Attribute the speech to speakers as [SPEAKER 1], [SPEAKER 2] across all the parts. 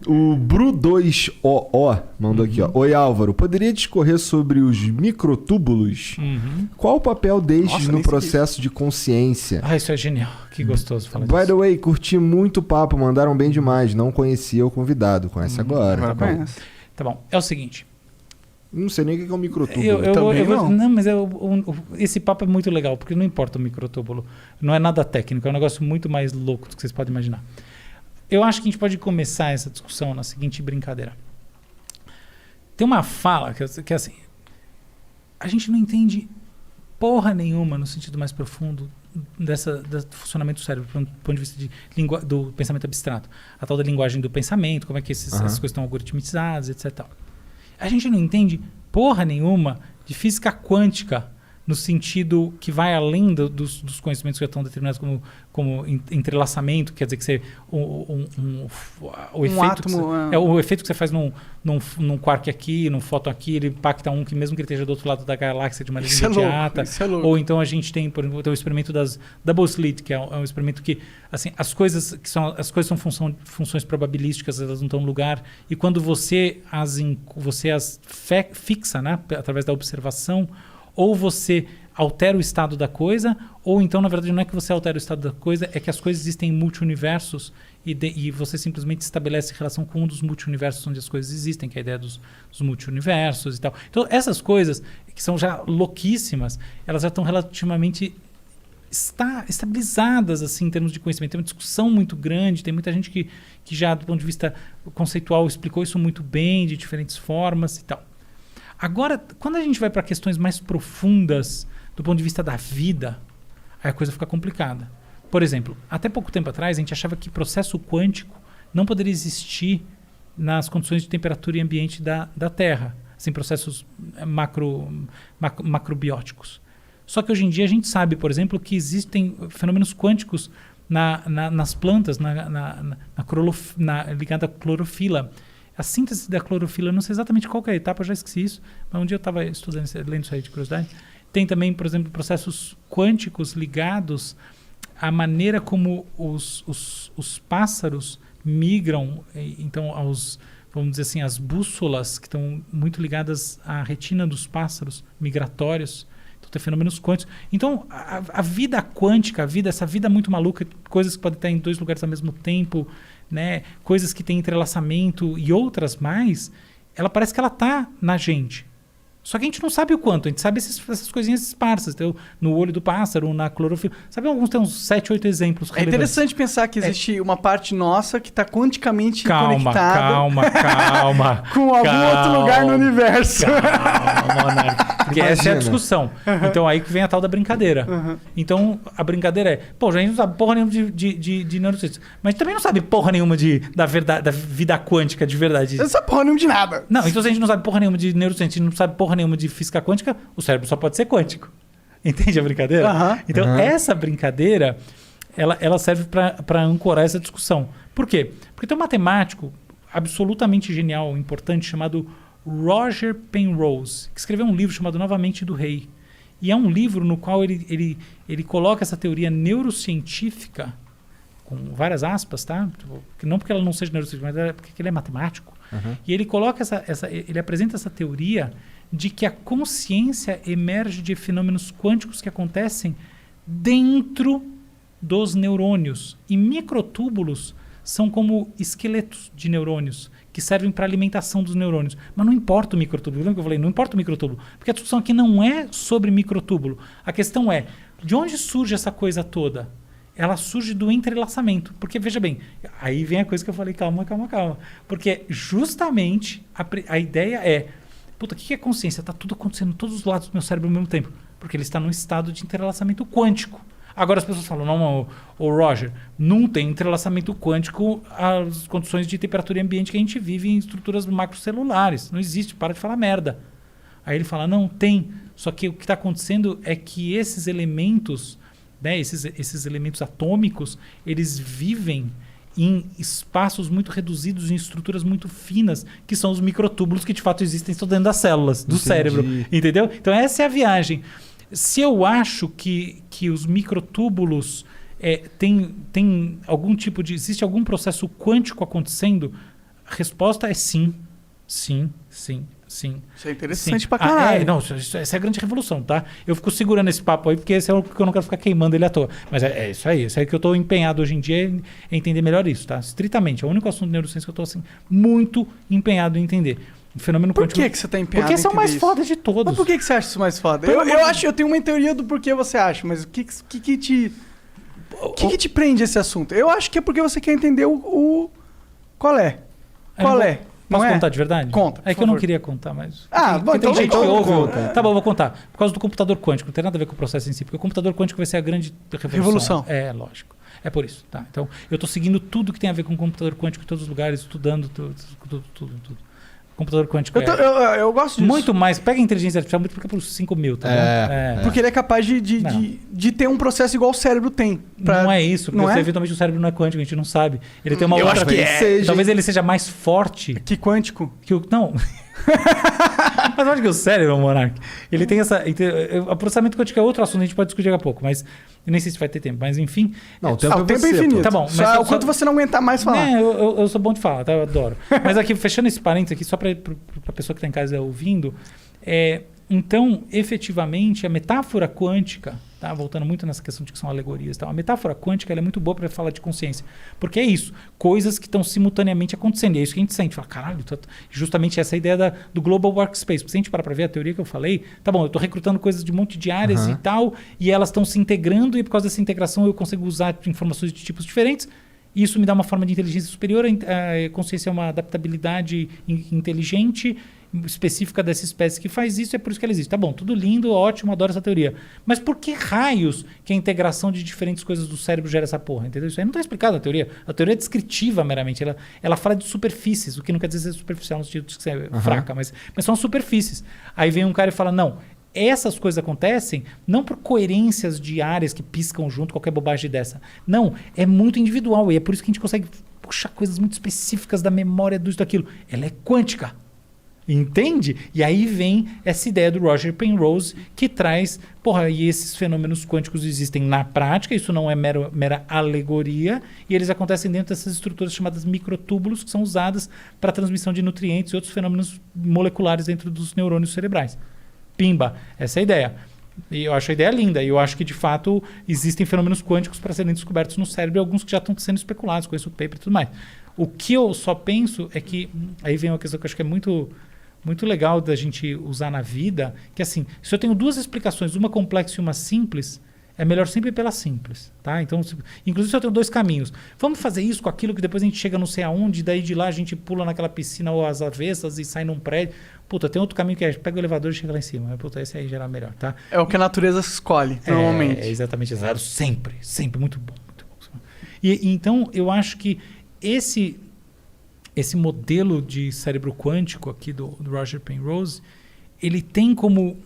[SPEAKER 1] O Bru2OO mandou aqui, ó. Oi, Álvaro. Poderia discorrer sobre os microtúbulos? Qual o papel destes no processo de consciência?
[SPEAKER 2] Isso é genial. Que gostoso falar
[SPEAKER 1] By
[SPEAKER 2] disso.
[SPEAKER 1] the way, curti muito o papo, mandaram bem demais. Não conhecia o convidado. Conhece agora.
[SPEAKER 3] Agora conhece.
[SPEAKER 2] Tá bom. É o seguinte.
[SPEAKER 1] Não sei nem o que é um microtúbulo.
[SPEAKER 2] Não, mas esse papo é muito legal, porque não importa o microtúbulo. Não é nada técnico, é um negócio muito mais louco do que vocês podem imaginar. Eu acho que a gente pode começar essa discussão na seguinte brincadeira. Tem uma fala que é assim, a gente não entende porra nenhuma no sentido mais profundo do funcionamento do cérebro, do ponto de vista do pensamento abstrato. A tal da linguagem do pensamento, como é que essas coisas estão algoritmizadas, etc. Tal. A gente não entende porra nenhuma de física quântica no sentido que vai além dos conhecimentos que já estão determinados como entrelaçamento, quer dizer que você o efeito que você faz num quark aqui, num fóton aqui, ele impacta que mesmo que ele esteja do outro lado da galáxia de maneira imediata.
[SPEAKER 3] Isso é louco.
[SPEAKER 2] Ou então a gente tem, por exemplo, o experimento das double slit, que é um experimento que assim, as coisas são funções probabilísticas, elas não estão no lugar, e quando você as fixa, né, através da observação, ou você altera o estado da coisa, ou então, na verdade, não é que você altera o estado da coisa, é que as coisas existem em multi-universos e você simplesmente estabelece relação com um dos multi-universos onde as coisas existem, que é a ideia dos multi-universos e tal. Então, essas coisas, que são já louquíssimas, elas já estão relativamente estabilizadas assim, em termos de conhecimento. Tem uma discussão muito grande, tem muita gente que já, do ponto de vista conceitual, explicou isso muito bem, de diferentes formas e tal. Agora, quando a gente vai para questões mais profundas do ponto de vista da vida, aí a coisa fica complicada. Por exemplo, até pouco tempo atrás, a gente achava que processo quântico não poderia existir nas condições de temperatura e ambiente da Terra, assim, processos macrobióticos. Só que hoje em dia a gente sabe, por exemplo, que existem fenômenos quânticos nas plantas, ligada à clorofila. A síntese da clorofila, não sei exatamente qual que é a etapa, eu já esqueci isso, mas um dia eu estava lendo isso aí de curiosidade. Tem também, por exemplo, processos quânticos ligados à maneira como os pássaros migram, então vamos dizer assim, as bússolas que estão muito ligadas à retina dos pássaros migratórios. Então tem fenômenos quânticos. Então a vida quântica, essa vida muito maluca, coisas que podem estar em dois lugares ao mesmo tempo, né? Coisas que têm entrelaçamento e outras mais, ela parece que ela está na gente. Só que a gente não sabe o quanto, a gente sabe essas coisinhas esparsas, então, no olho do pássaro, na clorofila. Sabe, tem uns 7, 8 exemplos relevantes.
[SPEAKER 3] É interessante pensar que existe uma parte nossa que está quanticamente conectada.
[SPEAKER 2] Calma.
[SPEAKER 3] Com algum outro lugar no universo.
[SPEAKER 2] Calma, Monark. Porque essa é a discussão. Então aí que vem a tal da brincadeira. Então a brincadeira é, a gente não sabe porra nenhuma de neurociência, mas também não sabe porra nenhuma da vida quântica de verdade.
[SPEAKER 3] Não sabe porra nenhuma de nada.
[SPEAKER 2] Não, então se a gente não sabe porra nenhuma de neurociência, a gente não sabe porra nenhuma de física quântica, o cérebro só pode ser quântico. Entende a brincadeira? Então essa brincadeira, ela serve para ancorar essa discussão. Por quê? Porque tem um matemático absolutamente genial, importante, chamado Roger Penrose, que escreveu um livro chamado Novamente do Rei. E é um livro no qual ele coloca essa teoria neurocientífica, com várias aspas, tá? Não porque ela não seja neurocientífica, mas porque ele é matemático. E ele coloca ele apresenta essa teoria de que a consciência emerge de fenômenos quânticos que acontecem dentro dos neurônios. E microtúbulos são como esqueletos de neurônios que servem para alimentação dos neurônios. Mas não importa o microtúbulo. Lembra que eu falei? Não importa o microtúbulo. Porque a discussão aqui não é sobre microtúbulo. A questão é, de onde surge essa coisa toda? Ela surge do entrelaçamento. Porque, veja bem, aí vem a coisa que eu falei, calma. Porque justamente a ideia é, o que é consciência? Está tudo acontecendo em todos os lados do meu cérebro ao mesmo tempo. Porque ele está num estado de entrelaçamento quântico. Agora as pessoas falam, não, Roger, não tem entrelaçamento quântico às condições de temperatura e ambiente que a gente vive em estruturas macrocelulares. Não existe, para de falar merda. Aí ele fala, não, tem. Só que o que está acontecendo é que esses elementos, né, esses elementos atômicos, eles vivem em espaços muito reduzidos, em estruturas muito finas, que são os microtúbulos que de fato existem estão dentro das células do cérebro. Entendeu? Então essa é a viagem. Se eu acho que os microtúbulos tem algum tipo de... Existe algum processo quântico acontecendo, A resposta é sim. Sim, sim, sim.
[SPEAKER 3] Isso é interessante
[SPEAKER 2] sim.
[SPEAKER 3] pra caralho.
[SPEAKER 2] Não, essa é a grande revolução, tá? Eu fico segurando esse papo aí, porque esse é o que eu não quero ficar queimando ele à toa. Mas é isso aí. Isso aí que eu tô empenhado hoje em dia é entender melhor isso, tá? Estritamente. É o único assunto de neurociência que eu tô, assim, muito empenhado em entender. O fenômeno quântico.
[SPEAKER 3] Por que você tá empenhado?
[SPEAKER 2] Porque esse é o mais
[SPEAKER 3] isso?
[SPEAKER 2] foda de todos.
[SPEAKER 3] Mas por que você acha isso mais foda? Eu tenho uma teoria do porquê você acha, mas o que te. O que te prende esse assunto? Eu acho que é porque você quer entender o qual é. Qual é?
[SPEAKER 2] Posso contar de verdade?
[SPEAKER 3] Conta.
[SPEAKER 2] É que eu não queria contar, mas.
[SPEAKER 3] Bom,
[SPEAKER 2] tem
[SPEAKER 3] então
[SPEAKER 2] gente que ouve.
[SPEAKER 1] conta.
[SPEAKER 2] Tá bom, eu vou contar. Por causa do computador quântico. Não tem nada a ver com o processo em si, porque o computador quântico vai ser a grande revolução. É, lógico. É por isso, tá? Então, eu tô seguindo tudo que tem a ver com o computador quântico em todos os lugares, estudando tudo. Computador quântico
[SPEAKER 3] eu gosto disso.
[SPEAKER 2] muito mais. Pega a inteligência artificial, multiplica por 5.000, tá bom?
[SPEAKER 3] Porque ele é capaz de ter um processo igual o cérebro tem.
[SPEAKER 2] Não é isso, porque
[SPEAKER 3] não é?
[SPEAKER 2] eventualmente o cérebro não é quântico, a gente não sabe. Ele tem uma
[SPEAKER 3] Eu
[SPEAKER 2] outra.
[SPEAKER 3] acho que seja.
[SPEAKER 2] Talvez ele seja mais forte
[SPEAKER 3] Que quântico?
[SPEAKER 2] que o. Não. Mas eu acho que o cérebro, Monark, ele tem essa. O processamento quântico é outro assunto, a gente pode discutir daqui a pouco, mas eu nem sei se vai ter tempo. Mas enfim.
[SPEAKER 1] Não,
[SPEAKER 3] o tempo é infinito.
[SPEAKER 2] Tá bom,
[SPEAKER 3] mas o quanto você não aguentar mais falar.
[SPEAKER 2] Eu sou bom de falar, tá? Eu adoro. Mas aqui, fechando esse parênteses aqui, só para a pessoa que está em casa ouvindo, então, efetivamente, a metáfora quântica, tá? Voltando muito nessa questão de que são alegorias, tá? A metáfora quântica ela é muito boa para falar de consciência, porque é isso, coisas que estão simultaneamente acontecendo, e é isso que a gente sente, fala, caralho, justamente essa ideia do Global Workspace, porque se a gente parar para ver a teoria que eu falei, tá bom, eu estou recrutando coisas de um monte de áreas e tal, e elas estão se integrando, e por causa dessa integração eu consigo usar informações de tipos diferentes. Isso me dá uma forma de inteligência superior. A consciência é uma adaptabilidade inteligente, específica dessa espécie que faz isso, é por isso que ela existe. Tá bom, tudo lindo, ótimo, adoro essa teoria. Mas por que raios que a integração de diferentes coisas do cérebro gera essa porra? Entendeu? Isso aí não está explicado na teoria. A teoria é descritiva meramente. Ela fala de superfícies, o que não quer dizer ser superficial no sentido de ser fraca, mas são superfícies. Aí vem um cara e fala, não, essas coisas acontecem não por coerências de áreas que piscam junto, qualquer bobagem dessa. Não, é muito individual e é por isso que a gente consegue puxar coisas muito específicas da memória disso daquilo. Ela é quântica. Entende? E aí vem essa ideia do Roger Penrose que traz, e esses fenômenos quânticos existem na prática, isso não é mera alegoria, e eles acontecem dentro dessas estruturas chamadas microtúbulos que são usadas para a transmissão de nutrientes e outros fenômenos moleculares dentro dos neurônios cerebrais. Pimba, essa é a ideia. E eu acho a ideia linda. E eu acho que, de fato, existem fenômenos quânticos para serem descobertos no cérebro e alguns que já estão sendo especulados, com esse paper e tudo mais. O que eu só penso é que... Aí vem uma questão que eu acho que é muito, muito legal da gente usar na vida, que assim, se eu tenho duas explicações, uma complexa e uma simples, é melhor sempre pela simples, tá? Então, inclusive se eu tenho dois caminhos, vamos fazer isso com aquilo que depois a gente chega não sei aonde, e daí de lá a gente pula naquela piscina ou às avessas e sai num prédio. Puta, tem outro caminho que é pega o elevador e chega lá em cima. Puta, esse aí geral melhor, tá? É
[SPEAKER 3] o que a natureza escolhe, normalmente.
[SPEAKER 2] É exatamente exato. Sempre, muito bom, muito bom. E então eu acho que esse modelo de cérebro quântico aqui do Roger Penrose, ele tem como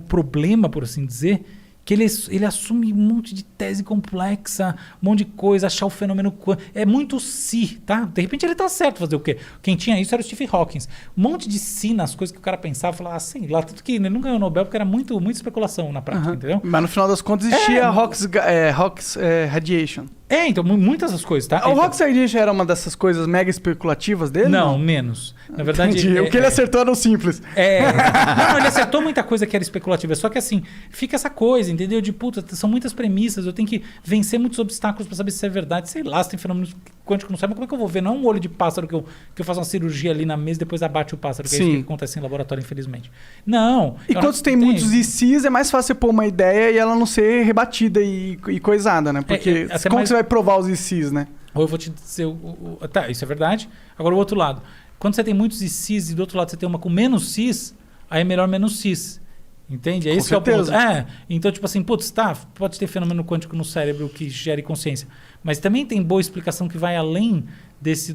[SPEAKER 2] problema, por assim dizer, que ele assume um monte de tese complexa, um monte de coisa, achar o fenômeno quântico. É muito si, tá? De repente ele tá certo fazer o quê? Quem tinha isso era o Stephen Hawking. Um monte de si nas coisas que o cara pensava, falava assim, lá, tanto que ele não ganhou o Nobel porque era muito especulação na prática, entendeu?
[SPEAKER 3] Mas no final das contas existia Hawkins Radiation.
[SPEAKER 2] Então, muitas das coisas, tá?
[SPEAKER 3] O Hawkins Radiation era uma dessas coisas mega especulativas dele?
[SPEAKER 2] Não, menos. Na verdade...
[SPEAKER 3] o que ele acertou era o simples.
[SPEAKER 2] Não, ele acertou muita coisa que era especulativa. Só que assim, fica essa coisa, entendeu? De puta, são muitas premissas, eu tenho que vencer muitos obstáculos para saber se é verdade. Sei lá, se tem fenômenos quânticos, não sei, mas como é que eu vou ver? Não é um olho de pássaro que eu faço uma cirurgia ali na mesa e depois abate o pássaro, que é isso que acontece em laboratório, infelizmente. Não.
[SPEAKER 3] E quando tem muitos ICs, é mais fácil você pôr uma ideia e ela não ser rebatida e coisada, né? Porque como que você vai provar os ICs, né?
[SPEAKER 2] Ou eu vou te dizer... Tá, isso é verdade. Agora o outro lado. Quando você tem muitos ICs e do outro lado você tem uma com menos Cs, aí é melhor menos Cs. Entende? É isso que é o ponto. Então, tipo assim, pode ter fenômeno quântico no cérebro que gere consciência. Mas também tem boa explicação que vai além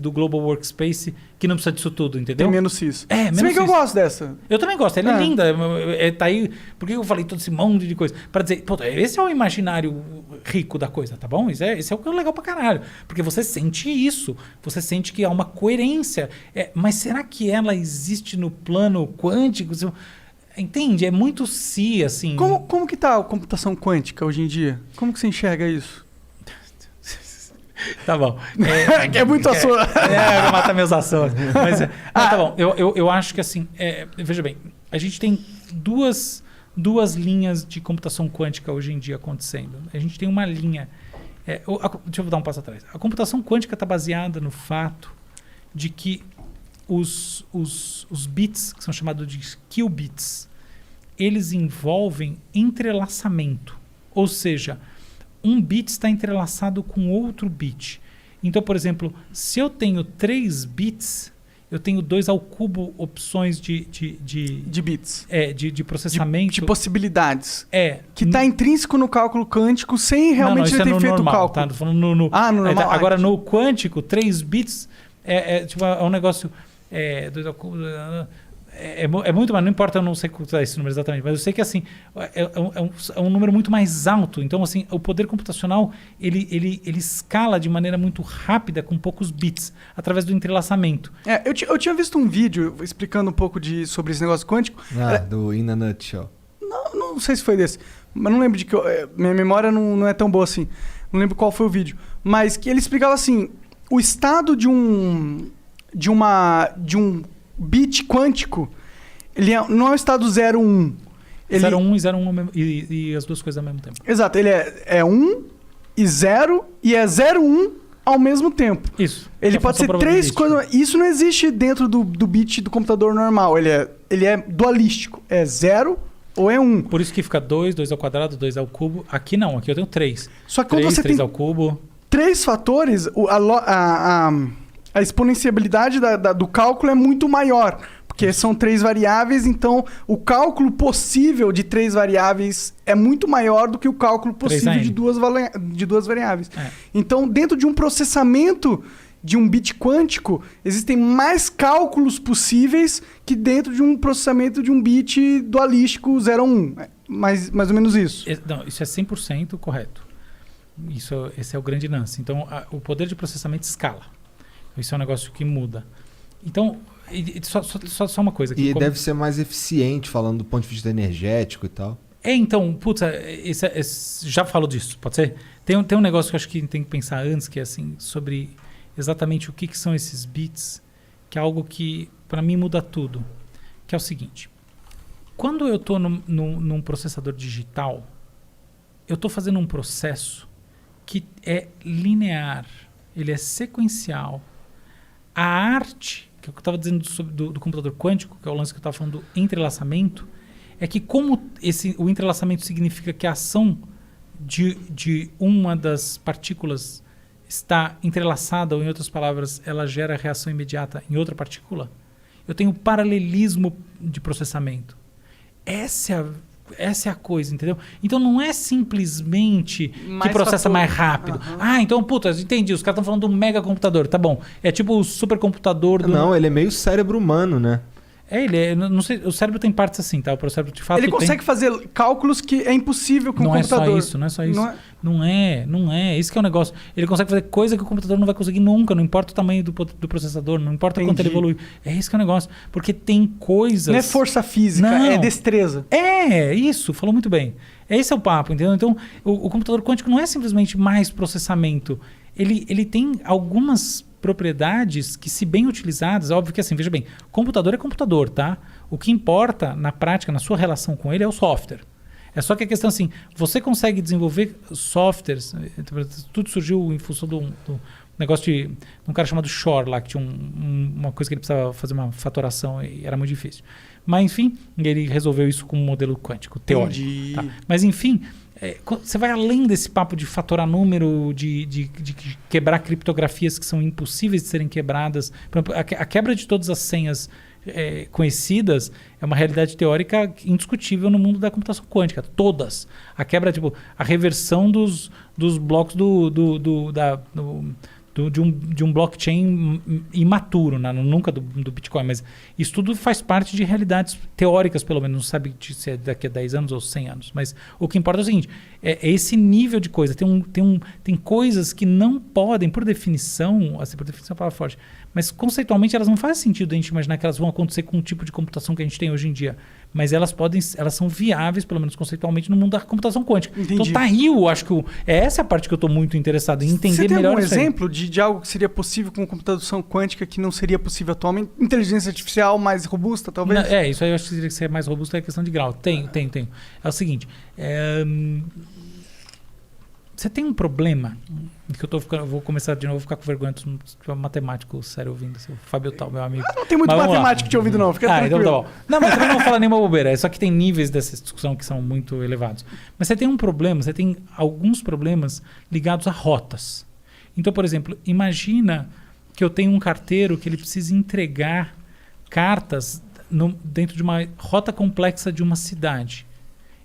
[SPEAKER 2] do Global Workspace, que não precisa disso tudo, entendeu?
[SPEAKER 3] Tem menos cis.
[SPEAKER 2] Menos
[SPEAKER 3] Se bem que eu gosto dessa.
[SPEAKER 2] Eu também gosto, ela é linda. Tá aí. Por que eu falei todo esse monte de coisa? Para dizer, esse é o imaginário rico da coisa, tá bom? Esse é o que é legal pra caralho. Porque você sente isso. Você sente que há uma coerência. Mas será que ela existe no plano quântico? Entende? É muito assim.
[SPEAKER 3] Como que tá a computação quântica hoje em dia? Como que você enxerga isso?
[SPEAKER 2] Tá bom.
[SPEAKER 3] É muito açúcar.
[SPEAKER 2] Eu vou matar meus açúcar. Mas, tá bom. Eu acho que assim, veja bem, a gente tem duas linhas de computação quântica hoje em dia acontecendo. A gente tem uma linha. Deixa eu dar um passo atrás. A computação quântica está baseada no fato de que os bits, que são chamados de qubits, eles envolvem entrelaçamento. Ou seja, um bit está entrelaçado com outro bit. Então, por exemplo, se eu tenho 3 bits, eu tenho 2 ao cubo opções de
[SPEAKER 3] bits.
[SPEAKER 2] De processamento.
[SPEAKER 3] De possibilidades.
[SPEAKER 2] Que
[SPEAKER 3] está intrínseco no cálculo quântico sem realmente ter feito
[SPEAKER 2] normal,
[SPEAKER 3] o cálculo.
[SPEAKER 2] Tá? Tô falando no normal. Agora, no quântico, 3 bits é um negócio... 2 ao cubo... É muito, mas não importa, eu não sei qual é esse número exatamente, mas eu sei que assim, é um número muito mais alto. Então, assim, o poder computacional ele escala de maneira muito rápida com poucos bits, através do entrelaçamento.
[SPEAKER 3] Eu tinha visto um vídeo explicando um pouco sobre esse negócio quântico.
[SPEAKER 1] Do In a Nutshell.
[SPEAKER 3] Não sei se foi desse, mas não lembro de que... minha memória não é tão boa assim. Não lembro qual foi o vídeo. Mas que ele explicava assim, o estado de um bit quântico, ele não é o estado 0, 1.
[SPEAKER 2] 0, 1 e 0, 1 e as duas coisas ao mesmo tempo.
[SPEAKER 3] Exato, ele é 1 e 0 e é 0, 1 ao mesmo tempo.
[SPEAKER 2] Isso.
[SPEAKER 3] Ele pode ser 3 coisas... Isso não existe dentro do bit do computador normal. Ele é dualístico. É 0 ou é 1.
[SPEAKER 2] Por isso que fica 2 ao quadrado, 2 ao cubo. Aqui não, aqui eu tenho 3.
[SPEAKER 3] Só que quando você
[SPEAKER 2] 3
[SPEAKER 3] tem
[SPEAKER 2] ao cubo.
[SPEAKER 3] 3 fatores, a exponenciabilidade do cálculo é muito maior, porque são 3 variáveis, então o cálculo possível de 3 variáveis é muito maior do que o cálculo possível de duas variáveis. Então, dentro de um processamento de um bit quântico, existem mais cálculos possíveis que dentro de um processamento de um bit dualístico 0 a 1. Mais ou menos isso.
[SPEAKER 2] Não, isso é 100% correto. Esse é o grande lance. Então, o poder de processamento escala. Isso é um negócio que muda. Então, só uma coisa.
[SPEAKER 1] E deve ser mais eficiente, falando do ponto de vista energético e tal.
[SPEAKER 2] Então, putz, já falo disso, pode ser? Tem um negócio que eu acho que tem que pensar antes, que é assim, sobre exatamente o que são esses bits, que é algo que, para mim, muda tudo. Que é o seguinte. Quando eu estou num processador digital, eu estou fazendo um processo que é linear, ele é sequencial. A arte, que eu estava dizendo do computador quântico, que é o lance que eu estava falando do entrelaçamento, é que como o entrelaçamento significa que a ação de uma das partículas está entrelaçada, ou em outras palavras, ela gera reação imediata em outra partícula, eu tenho paralelismo de processamento. Essa é a coisa, entendeu? Então não é simplesmente que processa mais rápido. Então, puta, entendi. Os caras estão falando do mega computador. Tá bom. É tipo o supercomputador do...
[SPEAKER 1] Não, ele é meio cérebro humano, né?
[SPEAKER 2] Não sei, o cérebro tem partes assim, tá? O cérebro de fato
[SPEAKER 3] ele consegue fazer cálculos que é impossível com o computador.
[SPEAKER 2] Não é só isso. Não é. Isso que é o negócio. Ele consegue fazer coisa que o computador não vai conseguir nunca. Não importa o tamanho do processador, não importa quanto ele evolui. É isso que é o negócio. Porque tem coisas...
[SPEAKER 3] Não é força física, é destreza.
[SPEAKER 2] Isso. Falou muito bem. Esse é o papo, entendeu? Então, o computador quântico não é simplesmente mais processamento. Ele tem algumas propriedades que, se bem utilizadas, óbvio que assim, veja bem, computador é computador, tá? O que importa na prática, na sua relação com ele, é o software. É só que a questão assim, você consegue desenvolver softwares, tudo surgiu em função do negócio de um cara chamado Shor lá, que tinha uma coisa que ele precisava fazer uma fatoração e era muito difícil. Mas enfim, ele resolveu isso com um modelo quântico, teórico. Tá? Mas enfim, você vai além desse papo de fatorar número, de quebrar criptografias que são impossíveis de serem quebradas. Por exemplo, a quebra de todas as senhas conhecidas é uma realidade teórica indiscutível no mundo da computação quântica. Todas. A quebra, tipo, a reversão dos blocos de um blockchain imaturo, né? Nunca do Bitcoin, mas isso tudo faz parte de realidades teóricas, pelo menos, não sabe se é daqui a 10 anos ou 100 anos, mas o que importa é o seguinte, é esse nível de coisa, tem coisas que não podem, por definição é uma palavra forte, Mas conceitualmente elas não fazem sentido a gente imaginar que elas vão acontecer com o tipo de computação que a gente tem hoje em dia. Mas elas são viáveis, pelo menos conceitualmente, no mundo da computação quântica.
[SPEAKER 3] Entendi.
[SPEAKER 2] Então tá aí, eu acho que essa é a parte que eu estou muito interessado em entender melhor.
[SPEAKER 3] Você tem algum exemplo de algo que seria possível com computação quântica que não seria possível atualmente? Inteligência artificial mais robusta, talvez?
[SPEAKER 2] Não, isso aí eu acho que teria que ser mais robusto, é questão de grau. Tenho. É o seguinte, você tem um problema, que eu vou começar de novo a ficar com vergonha do matemático sério ouvindo, o Fábio Tal, meu amigo.
[SPEAKER 3] Não tem muito matemático te ouvindo não, fica tranquilo.
[SPEAKER 2] Então tá bom. Não, mas também não vou falar nenhuma bobeira, é só que tem níveis dessa discussão que são muito elevados. Mas você tem um problema, você tem alguns problemas ligados a rotas. Então, por exemplo, imagina que eu tenho um carteiro que ele precisa entregar cartas dentro de uma rota complexa de uma cidade.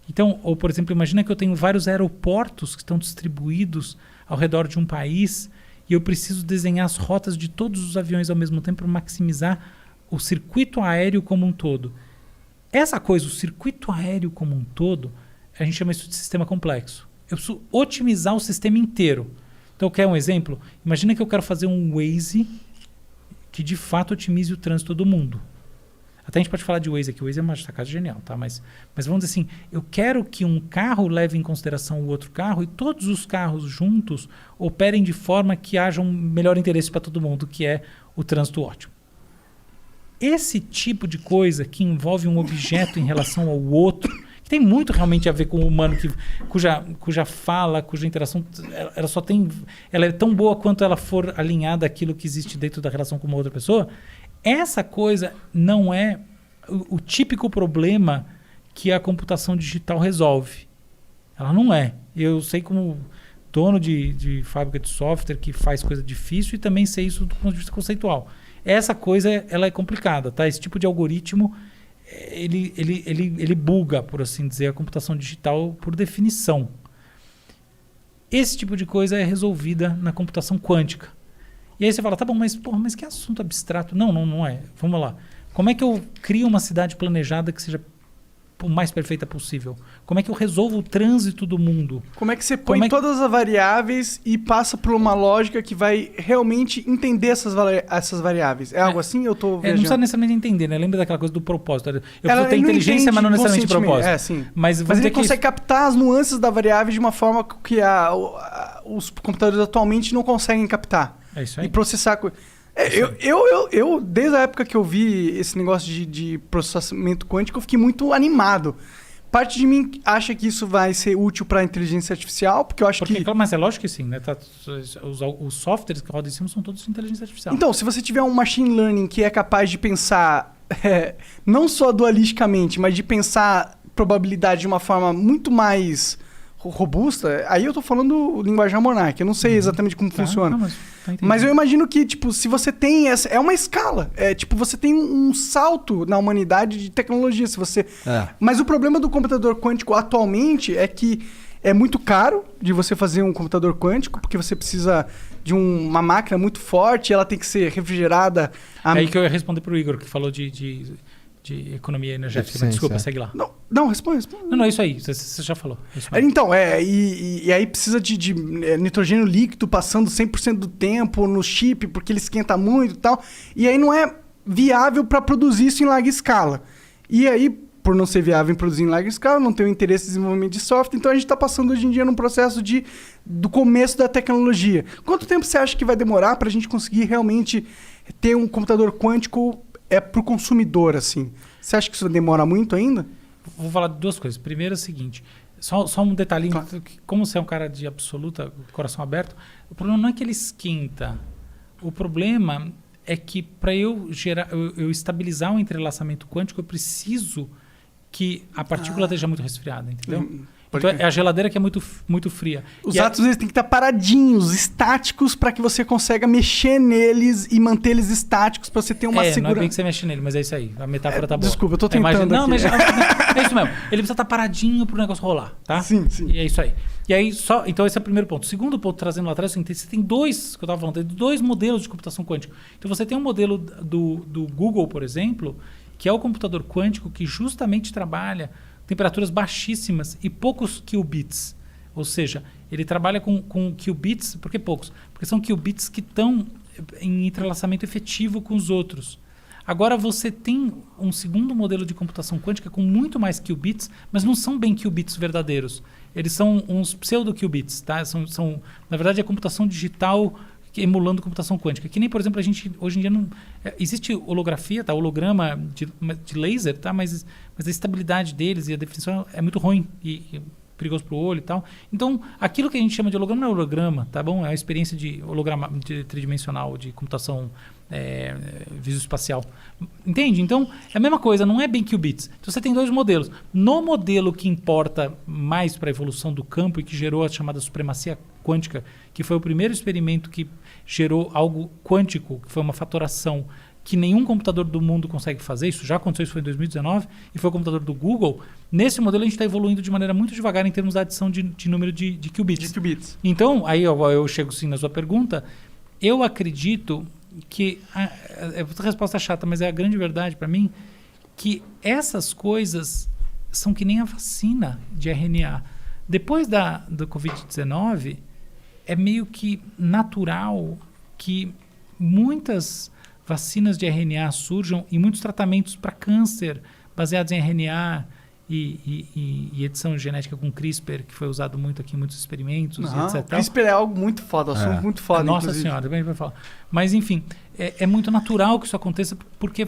[SPEAKER 2] Então, ou por exemplo, imagina que eu tenho vários aeroportos que estão distribuídos ao redor de um país e eu preciso desenhar as rotas de todos os aviões ao mesmo tempo para maximizar o circuito aéreo como um todo. Essa coisa, o circuito aéreo como um todo, a gente chama isso de sistema complexo. Eu preciso otimizar o sistema inteiro. Então, quer um exemplo? Imagina que eu quero fazer um Waze que de fato otimize o trânsito do mundo. Até a gente pode falar de Waze aqui. O Waze é uma sacada genial, tá? Mas vamos dizer assim, eu quero que um carro leve em consideração o outro carro e todos os carros juntos operem de forma que haja um melhor interesse para todo mundo, que é o trânsito ótimo. Esse tipo de coisa que envolve um objeto em relação ao outro, que tem muito realmente a ver com o humano, cuja fala, cuja interação, ela é tão boa quanto ela for alinhada àquilo que existe dentro da relação com uma outra pessoa. Essa coisa não é o típico problema que a computação digital resolve. Ela não é. Eu sei como dono de fábrica de software que faz coisa difícil e também sei isso do ponto de vista conceitual. Essa coisa ela é complicada, tá? Esse tipo de algoritmo ele buga, por assim dizer, a computação digital por definição. Esse tipo de coisa é resolvida na computação quântica. E aí você fala, tá bom, mas que assunto abstrato. Não é. Vamos lá. Como é que eu crio uma cidade planejada que seja o mais perfeita possível? Como é que eu resolvo o trânsito do mundo?
[SPEAKER 3] Como é que você põe todas as variáveis e passa por uma lógica que vai realmente entender essas variáveis? É algo assim? Eu tô viajando?
[SPEAKER 2] Não precisa necessariamente entender, né? Lembra daquela coisa do propósito. Eu preciso ter inteligência, mas não necessariamente propósito.
[SPEAKER 3] Sim.
[SPEAKER 2] Mas
[SPEAKER 3] ele consegue captar as nuances da variável de uma forma que os computadores atualmente não conseguem captar.
[SPEAKER 2] É isso aí.
[SPEAKER 3] E processar... Eu, desde a época que eu vi esse negócio de processamento quântico, eu fiquei muito animado. Parte de mim acha que isso vai ser útil para a inteligência artificial, porque eu acho que...
[SPEAKER 2] Mas é lógico que sim, né? Os softwares que rodam em cima são todos de inteligência artificial.
[SPEAKER 3] Então, se você tiver um machine learning que é capaz de pensar não só dualisticamente, mas de pensar probabilidade de uma forma muito mais robusta, aí eu tô falando linguagem Monarch, eu não sei exatamente como funciona. Mas eu imagino que, tipo, se você tem essa... É uma escala. Você tem um salto na humanidade de tecnologia. Mas o problema do computador quântico atualmente é que é muito caro de você fazer um computador quântico, porque você precisa de uma máquina muito forte, ela tem que ser refrigerada.
[SPEAKER 2] É aí que eu ia responder pro Igor, que falou de economia energética. Mas desculpa, segue lá.
[SPEAKER 3] Não, responde.
[SPEAKER 2] Não, é isso aí. Você já falou.
[SPEAKER 3] Então, e aí precisa de nitrogênio líquido passando 100% do tempo no chip, porque ele esquenta muito e tal. E aí não é viável para produzir isso em larga escala. E aí, por não ser viável em produzir em larga escala, não tem o interesse em desenvolvimento de software, então a gente está passando hoje em dia num processo do começo da tecnologia. Quanto tempo você acha que vai demorar para a gente conseguir realmente ter um computador quântico para o consumidor, assim? Você acha que isso demora muito ainda?
[SPEAKER 2] Vou falar de duas coisas. Primeiro é o seguinte, só um detalhinho, claro. Como você é um cara de absoluta coração aberto, o problema não é que ele esquenta. O problema é que para eu estabilizar um entrelaçamento quântico, eu preciso que a partícula esteja muito resfriada, entendeu? Então é a geladeira que é muito, muito fria.
[SPEAKER 3] Os átomos eles têm que estar paradinhos, estáticos, para que você consiga mexer neles e manter eles estáticos para você ter uma segurança.
[SPEAKER 2] Não é bem que você mexe nele, mas é isso aí. A metáfora tá boa.
[SPEAKER 3] Desculpa, eu tô tentando
[SPEAKER 2] Não, mas é isso mesmo. Ele precisa estar paradinho para o negócio rolar, tá?
[SPEAKER 3] Sim.
[SPEAKER 2] E é isso aí. E aí, então esse é o primeiro ponto. O segundo ponto, trazendo lá atrás, você tem dois, que eu estava falando, tem dois modelos de computação quântica. Então você tem um modelo do Google, por exemplo, que é o computador quântico que justamente trabalha temperaturas baixíssimas e poucos qubits. Ou seja, ele trabalha com qubits, por que poucos? Porque são qubits que estão em entrelaçamento efetivo com os outros. Agora você tem um segundo modelo de computação quântica com muito mais qubits, mas não são bem qubits verdadeiros. Eles são uns pseudo-qubits, tá? Na verdade, é computação digital emulando computação quântica. Que nem, por exemplo, a gente hoje em dia não... existe holografia, tá? Holograma de laser, tá? Mas a estabilidade deles e a definição é muito ruim e perigoso para o olho e tal. Então, aquilo que a gente chama de holograma não é holograma, tá bom? É uma experiência de holograma tridimensional, de computação visoespacial. Entende? Então, é a mesma coisa, não é bem qubits. Então, você tem dois modelos. No modelo que importa mais para a evolução do campo e que gerou a chamada supremacia quântica, que foi o primeiro experimento que gerou algo quântico, que foi uma fatoração que nenhum computador do mundo consegue fazer, isso já aconteceu, isso foi em 2019, e foi o computador do Google. Nesse modelo a gente está evoluindo de maneira muito devagar em termos da adição de número de qubits. Então, aí eu chego sim na sua pergunta, eu acredito que, a resposta é chata, mas é a grande verdade para mim, que essas coisas são que nem a vacina de RNA. Depois do Covid-19, é meio que natural que muitas vacinas de RNA surjam e muitos tratamentos para câncer baseados em RNA e edição genética com CRISPR, que foi usado muito aqui em muitos experimentos, etc.
[SPEAKER 3] CRISPR é algo muito foda, assunto muito foda.
[SPEAKER 2] Nossa inclusive. Senhora, também vai falar. Mas, enfim, é muito natural que isso aconteça porque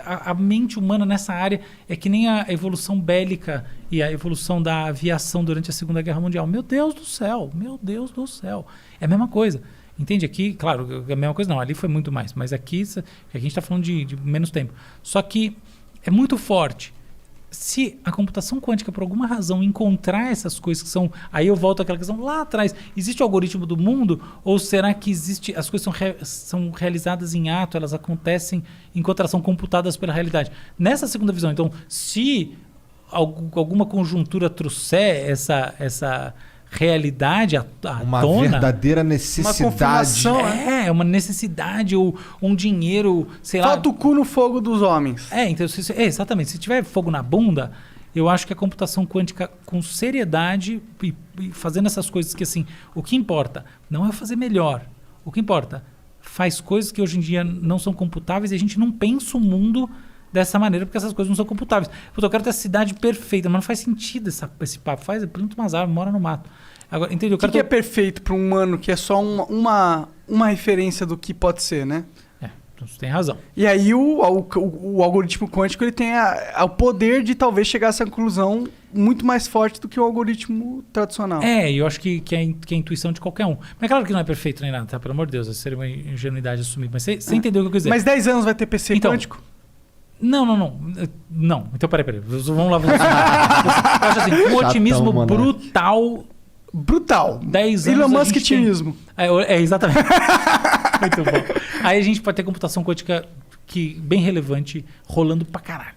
[SPEAKER 2] a mente humana nessa área é que nem a evolução bélica e a evolução da aviação durante a Segunda Guerra Mundial. Meu Deus do céu! É a mesma coisa. Entende? Aqui, claro, a mesma coisa não, ali foi muito mais, mas aqui a gente está falando de menos tempo. Só que é muito forte. Se a computação quântica, por alguma razão, encontrar essas coisas que são... Aí eu volto àquela questão lá atrás. Existe o algoritmo do mundo? Ou será que as coisas são realizadas em ato, elas acontecem enquanto elas são computadas pela realidade? Nessa segunda visão, então, se alguma conjuntura trouxer essa realidade
[SPEAKER 1] uma
[SPEAKER 2] tona,
[SPEAKER 1] verdadeira necessidade.
[SPEAKER 2] Uma necessidade ou um dinheiro, sei lá.
[SPEAKER 3] Falta o cu no fogo dos homens.
[SPEAKER 2] Então, exatamente. Se tiver fogo na bunda, eu acho que a computação quântica com seriedade e fazendo essas coisas que, assim, o que importa não é fazer melhor. O que importa, faz coisas que hoje em dia não são computáveis e a gente não pensa o mundo dessa maneira, porque essas coisas não são computáveis. Eu quero ter a cidade perfeita, mas não faz sentido esse papo. Planta umas árvores, mora no mato. Agora, entendeu?
[SPEAKER 3] O que é perfeito para um humano que é só uma referência do que pode ser, né?
[SPEAKER 2] Então você tem razão.
[SPEAKER 3] E aí o algoritmo quântico ele tem o poder de talvez chegar a essa conclusão muito mais forte do que o algoritmo tradicional.
[SPEAKER 2] Eu acho que é a intuição de qualquer um. Mas claro que não é perfeito nem nada, tá? Pelo amor de Deus, seria uma ingenuidade assumir. Mas você entendeu o que eu quis dizer.
[SPEAKER 3] Mas 10 anos vai ter PC quântico?
[SPEAKER 2] Não. Então, peraí. Vamos lá. Eu acho assim, um otimismo brutal. 10 anos.
[SPEAKER 3] Elon Musk timismo.
[SPEAKER 2] Exatamente. Muito bom. Aí a gente pode ter computação quântica bem relevante, rolando pra caralho.